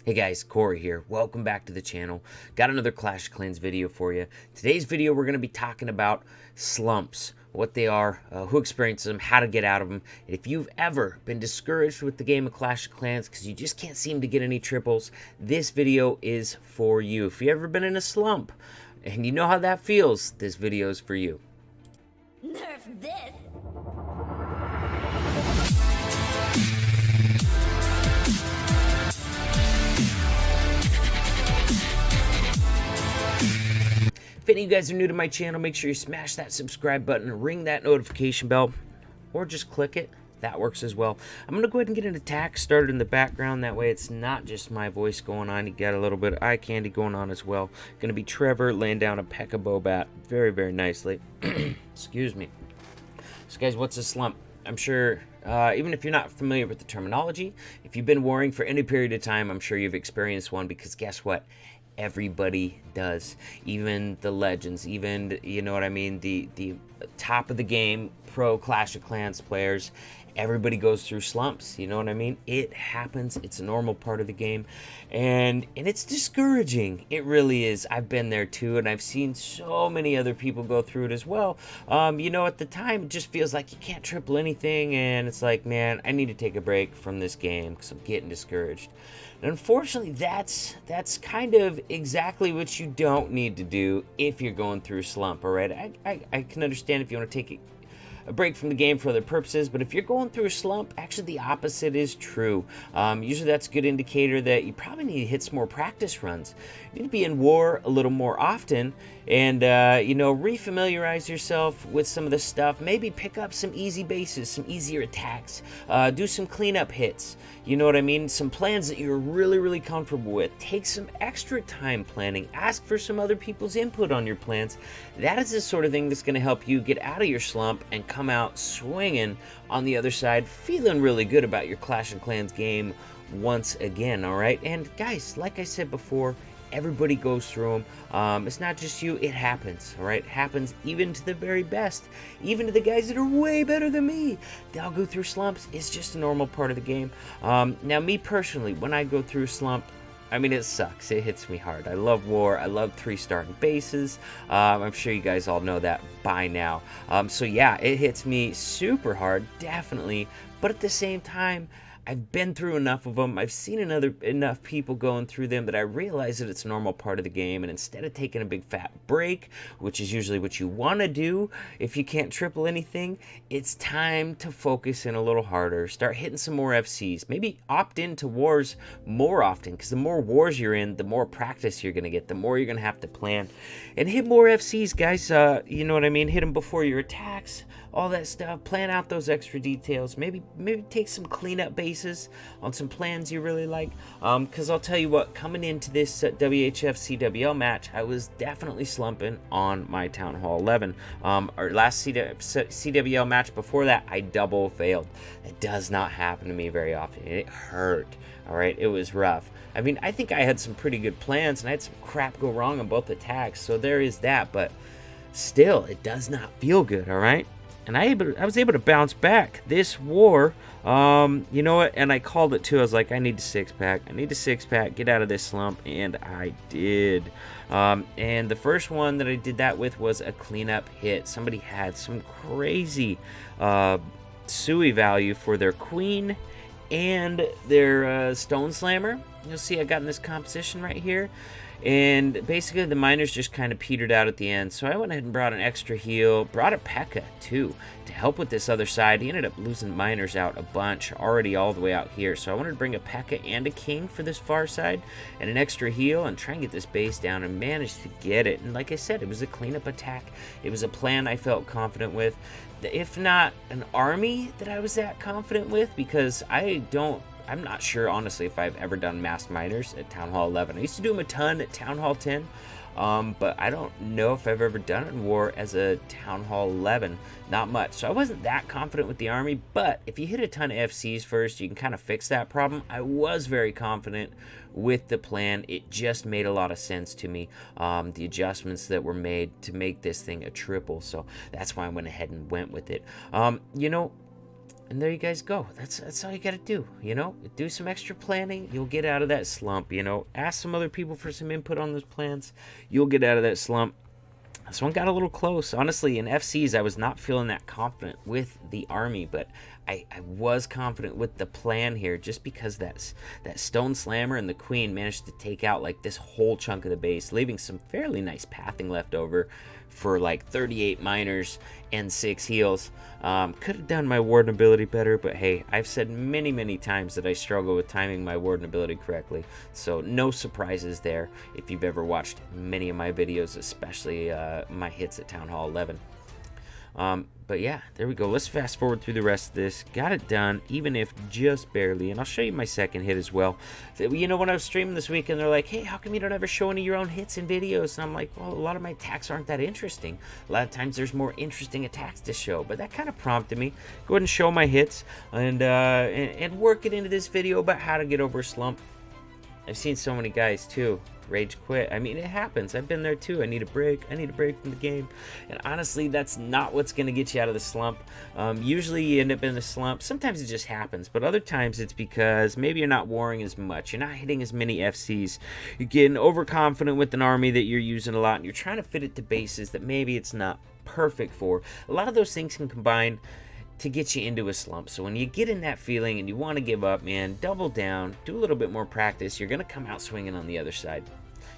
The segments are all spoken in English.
Hey guys, Cory here. Welcome back to the channel. Got another Clash of Clans video for you. Today's video we're going to be talking about slumps, what they are, who experiences them, how to get out of them. And if you've ever been discouraged with the game of Clash of Clans because you just can't seem to get any triples, this video is for you. If you've ever been in a slump and you know how that feels, this video is for you. Nerf this! If any of you guys are new to my channel, make sure you smash that subscribe button, ring that notification bell, or just click it. That works as well. I'm going to go ahead and get an attack started in the background. That way it's not just my voice going on. You got a little bit of eye candy going on as well. Going to be Trevor laying down a P.E.K.K.A bow bat very, very nicely. Excuse me. So guys, what's a slump? I'm sure, even if you're not familiar with the terminology, if you've been warring for any period of time, I'm sure you've experienced one, because guess what? Everybody does. Even the legends, even, you know what I mean, the top of the game pro Clash of Clans players, everybody goes through slumps, you know what I mean? It happens. It's a normal part of the game, and it's discouraging. It really is. I've been there too, and I've seen so many other people go through it as well. You know, at the time it just feels like you can't triple anything, and it's like, man, I need to take a break from this game because I'm getting discouraged. And unfortunately, that's kind of exactly what you don't need to do if you're going through a slump. All right, I can understand if you want to take a break from the game for other purposes, but if you're going through a slump, actually the opposite is true. Usually that's a good indicator that you probably need to hit some more practice runs. You need to be in war a little more often, and you know, refamiliarize yourself with some of the stuff. Maybe pick up some easy bases, some easier attacks, do some cleanup hits, you know what I mean? Some plans that you're really comfortable with. Take some extra time planning. Ask for some other people's input on your plans. That is the sort of thing that's going to help you get out of your slump and come out swinging on the other side, feeling really good about your Clash of Clans game once again. All right, and guys, like I said before, everybody goes through them. It's not just you. It happens. All right, it happens even to the very best, even to the guys that are way better than me. They'll go through slumps. It's just a normal part of the game. Now, me personally, when I go through a slump, I mean, it sucks. It hits me hard. I love war. I love 3-starring bases. I'm sure you guys all know that by now. So yeah, it hits me super hard, definitely. But at the same time, I've been through enough of them. I've seen enough people going through them that I realize that it's a normal part of the game. And instead of taking a big fat break, which is usually what you want to do if you can't triple anything, it's time to focus in a little harder. Start hitting some more FCs. Maybe opt into wars more often, because the more wars you're in, the more practice you're going to get, the more you're going to have to plan. And hit more FCs, guys. You know what I mean? Hit them before your attacks, all that stuff. Plan out those extra details. Maybe take some cleanup bases on some plans you really like. Because I'll tell you what, coming into this WHF CWL match, I was definitely slumping on my Town Hall 11. Our last CWL match before that, I double failed. It does not happen to me very often. It hurt. All right, it was rough. I mean, I think I had some pretty good plans, and I had some crap go wrong on both attacks, so there is that, but still, it does not feel good, all right? And I was able to bounce back this war. You know what? And I called it too. I was like, I need a 6-pack. I need a 6-pack. Get out of this slump. And I did. And the first one that I did that with was a cleanup hit. Somebody had some crazy Sui value for their queen and their stone slammer. You'll see I got in this composition right here. And basically the miners just kind of petered out at the end. So I went ahead and brought an extra heal, brought a P.E.K.K.A too, to help with this other side. He ended up losing miners out a bunch already all the way out here. So I wanted to bring a P.E.K.K.A and a king for this far side and an extra heal and try and get this base down, and managed to get it. And like I said, it was a cleanup attack. It was a plan I felt confident with. If not an army that I was that confident with, because I'm not sure, honestly, if I've ever done masked miners at Town Hall 11. I used to do them a ton at Town Hall 10, but I don't know if I've ever done it in war as a Town Hall 11. Not much. So I wasn't that confident with the army, but if you hit a ton of FCs first, you can kind of fix that problem. I was very confident with the plan. It just made a lot of sense to me, the adjustments that were made to make this thing a triple. So that's why I went ahead and went with it. You know, And there you guys go. That's all you got to do, you know? Do some extra planning, you'll get out of that slump, you know? Ask some other people for some input on those plans, you'll get out of that slump. This one got a little close. Honestly, in FCs, I was not feeling that confident with the army, but I was confident with the plan here just because that Stone Slammer and the Queen managed to take out like this whole chunk of the base, leaving some fairly nice pathing left over for like 38 miners and 6 heals. Could have done my warden ability better, but hey, I've said many times that I struggle with timing my warden ability correctly, so no surprises there if you've ever watched many of my videos, especially my hits at Town Hall 11. But yeah, there we go. Let's fast forward through the rest of this. Got it done, even if just barely. And I'll show you my second hit as well. You know, when I was streaming this weekend, they're like, hey, how come you don't ever show any of your own hits in videos? And I'm like, well, a lot of my attacks aren't that interesting. A lot of times there's more interesting attacks to show. But that kind of prompted me. Go ahead and show my hits and work it into this video about how to get over a slump. I've seen so many guys too rage quit. I mean, it happens. I've been there too. I need a break. I need a break from the game. And honestly, that's not what's going to get you out of the slump. Usually you end up in a slump. Sometimes it just happens, but other times it's because maybe you're not warring as much. You're not hitting as many FCs. You're getting overconfident with an army that you're using a lot, and you're trying to fit it to bases that maybe it's not perfect for. A lot of those things can combine to get you into a slump. So when you get in that feeling and you want to give up, man, double down, do a little bit more practice. You're going to come out swinging on the other side.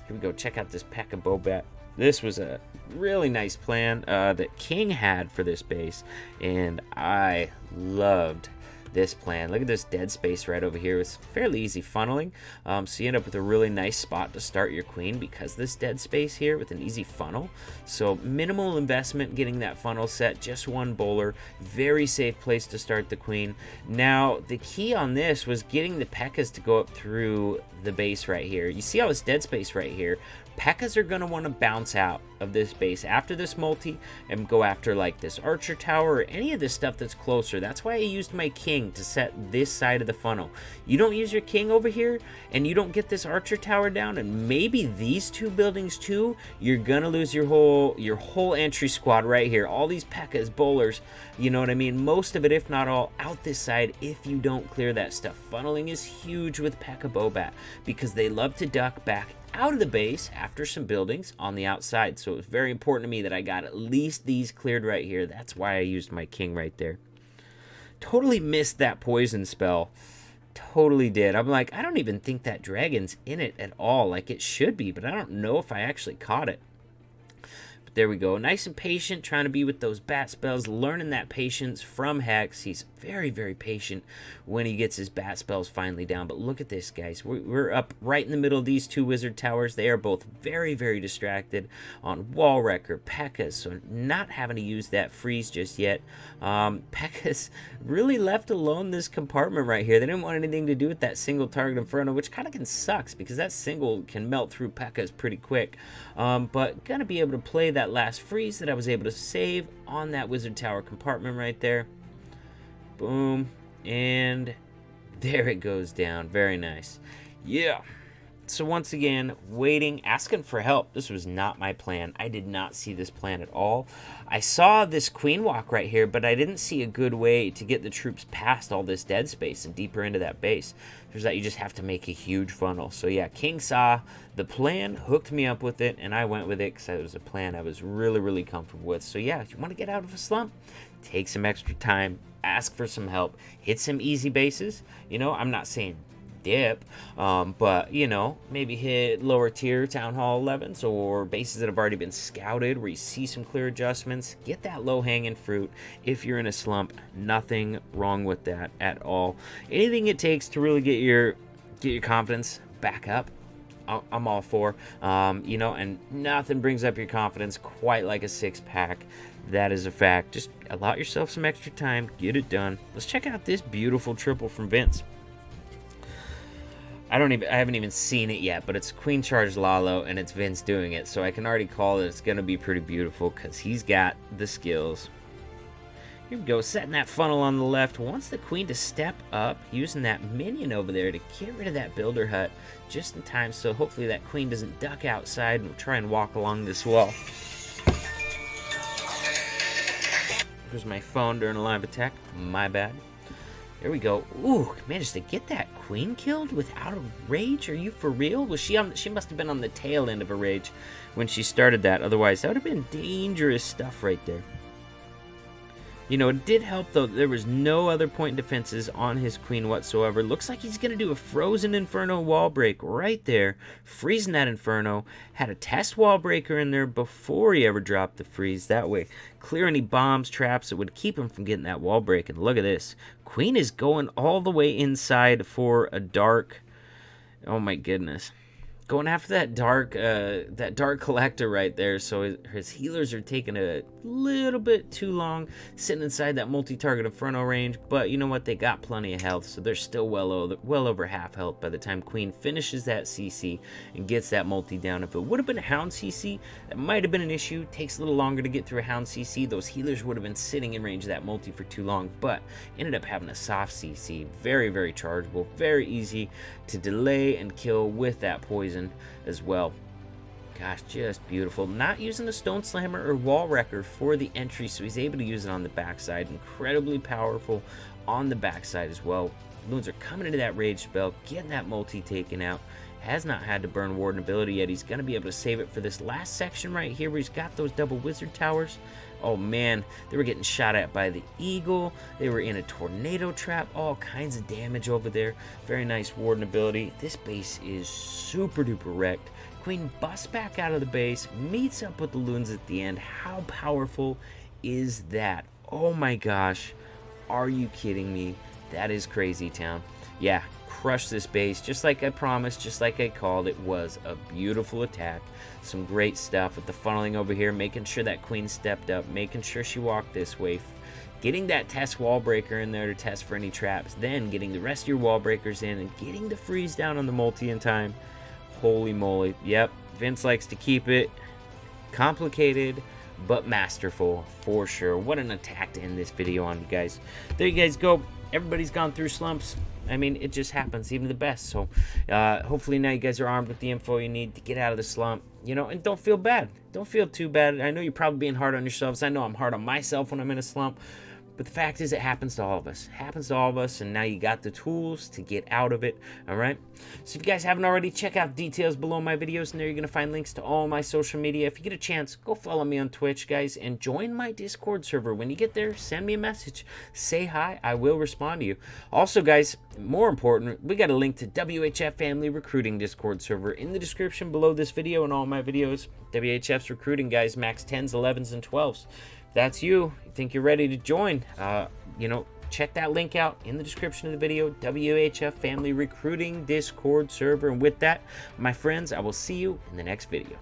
Here we go. Check out this P.E.K.K.A. Bobat. This was a really nice plan that King had for this base, and I loved this plan. Look at this dead space right over here. It's fairly easy funneling, so you end up with a really nice spot to start your queen because this dead space here with an easy funnel. So minimal investment getting that funnel set, just one bowler, very safe place to start the queen. Now the key on this was getting the P.E.K.K.A.s to go up through the base right here. You see all this dead space right here. P.E.K.K.A.s are going to want to bounce out of this base after this multi and go after like this archer tower or any of this stuff that's closer. That's why I used my king to set this side of the funnel. You don't use your king over here and you don't get this archer tower down and maybe these two buildings too, you're going to lose your whole entry squad right here. All these P.E.K.K.A.s, bowlers, you know what I mean? Most of it, if not all, out this side if you don't clear that stuff. Funneling is huge with P.E.K.K.A. Bobat because they love to duck back out of the base after some buildings on the outside. So it was very important to me that I got at least these cleared right here. That's why I used my king right there. Totally missed that poison spell. Totally did. I'm like, I don't even think that dragon's in it at all. Like it should be, but I don't know if I actually caught it. There we go. Nice and patient, trying to be with those bat spells, learning that patience from Hex. He's very patient when he gets his bat spells finally down. But look at this, guys. We're up right in the middle of these two wizard towers. They are both very distracted on wall wrecker, P.E.K.K.A.s, so not having to use that freeze just yet. P.E.K.K.A.s really left alone this compartment right here. They didn't want anything to do with that single target inferno, which kind of sucks because that single can melt through P.E.K.K.A.s pretty quick. But gonna be able to play that last freeze that I was able to save on that wizard tower compartment right there. Boom, and there it goes down. Very nice. Yeah. So once again, waiting, asking for help. This was not my plan. I did not see this plan at all. I saw this queen walk right here, but I didn't see a good way to get the troops past all this dead space and deeper into that base. There's that you just have to make a huge funnel. So yeah, King saw the plan, hooked me up with it, and I went with it because it was a plan I was really comfortable with. So yeah, if you want to get out of a slump, take some extra time, ask for some help, hit some easy bases. You know, I'm not saying dip, but you know, maybe hit lower tier Town Hall 11s or bases that have already been scouted where you see some clear adjustments. Get that low hanging fruit if you're in a slump. Nothing wrong with that at all. Anything it takes to really get your confidence back up, I'm all for. You know, and nothing brings up your confidence quite like a six-pack. That is a fact. Just allot yourself some extra time, get it done. Let's check out this beautiful triple from Vince. I haven't even seen it yet, but it's Queen Charge Lalo and it's Vince doing it, so I can already call that it's gonna be pretty beautiful because he's got the skills. Here we go, setting that funnel on the left. Wants the queen to step up, using that minion over there to get rid of that builder hut just in time, so hopefully that queen doesn't duck outside and try and walk along this wall. Here's my phone during a live attack, my bad. There we go. Ooh, managed to get that queen killed without a rage? Are you for real? Was she on? She must have been on the tail end of a rage when she started that. Otherwise, that would have been dangerous stuff right there. You know, it did help, though. There was no other point defenses on his queen whatsoever. Looks like he's going to do a frozen Inferno wall break right there. Freezing that Inferno. Had a test wall breaker in there before he ever dropped the freeze. That way, clear any bombs, traps that would keep him from getting that wall break. And look at this. Queen is going all the way inside for a dark. Oh, my goodness. Going after that dark collector right there. So his healers are taking a little bit too long, sitting inside that multi-target Inferno range. But you know what? They got plenty of health, so they're still well over half health by the time Queen finishes that CC and gets that multi down. If it would have been a Hound CC, that might have been an issue. Takes a little longer to get through a Hound CC. Those healers would have been sitting in range of that multi for too long, but ended up having a soft CC. Very, very chargeable. Very easy to delay and kill with that poison as well. Gosh, just beautiful. Not using the Stone Slammer or Wall Wrecker for the entry, so he's able to use it on the backside. Incredibly powerful on the backside as well. Loons are coming into that rage spell, getting that multi taken out. Has not had to burn Warden ability yet. He's going to be able to save it for this last section right here where he's got those double wizard towers. Oh man, they were getting shot at by the eagle. They were in a tornado trap. All kinds of damage over there. Very nice Warden ability. This base is super duper wrecked. Queen busts back out of the base, meets up with the loons at the end. How powerful is that? Oh my gosh. Are you kidding me? That is crazy town. Yeah, crush this base just like I promised, just like I called. It was a beautiful attack. Some great stuff with the funneling over here, making sure that queen stepped up, making sure she walked this way, getting that test wall breaker in there to test for any traps, then getting the rest of your wall breakers in and getting the freeze down on the multi in time. Holy moly. Yep, Vince likes to keep it complicated but masterful for sure. What an attack to end this video on, you guys. There you guys go. Everybody's gone through slumps. I mean, it just happens, even the best. So hopefully now you guys are armed with the info you need to get out of the slump, you know, and don't feel bad. Don't feel too bad. I know you're probably being hard on yourselves. I know I'm hard on myself when I'm in a slump. But the fact is, it happens to all of us. It happens to all of us, and now you got the tools to get out of it, all right? So if you guys haven't already, check out details below my videos, and there you're going to find links to all my social media. If you get a chance, go follow me on Twitch, guys, and join my Discord server. When you get there, send me a message. Say hi. I will respond to you. Also, guys, more important, we got a link to WHF Family Recruiting Discord server in the description below this video and all my videos. WHF's recruiting, guys, max 10s, 11s, and 12s. That's you think you're ready to join, you know, check that link out in the description of the video. WHF Family Recruiting Discord server. And with that, my friends, I will see you in the next video.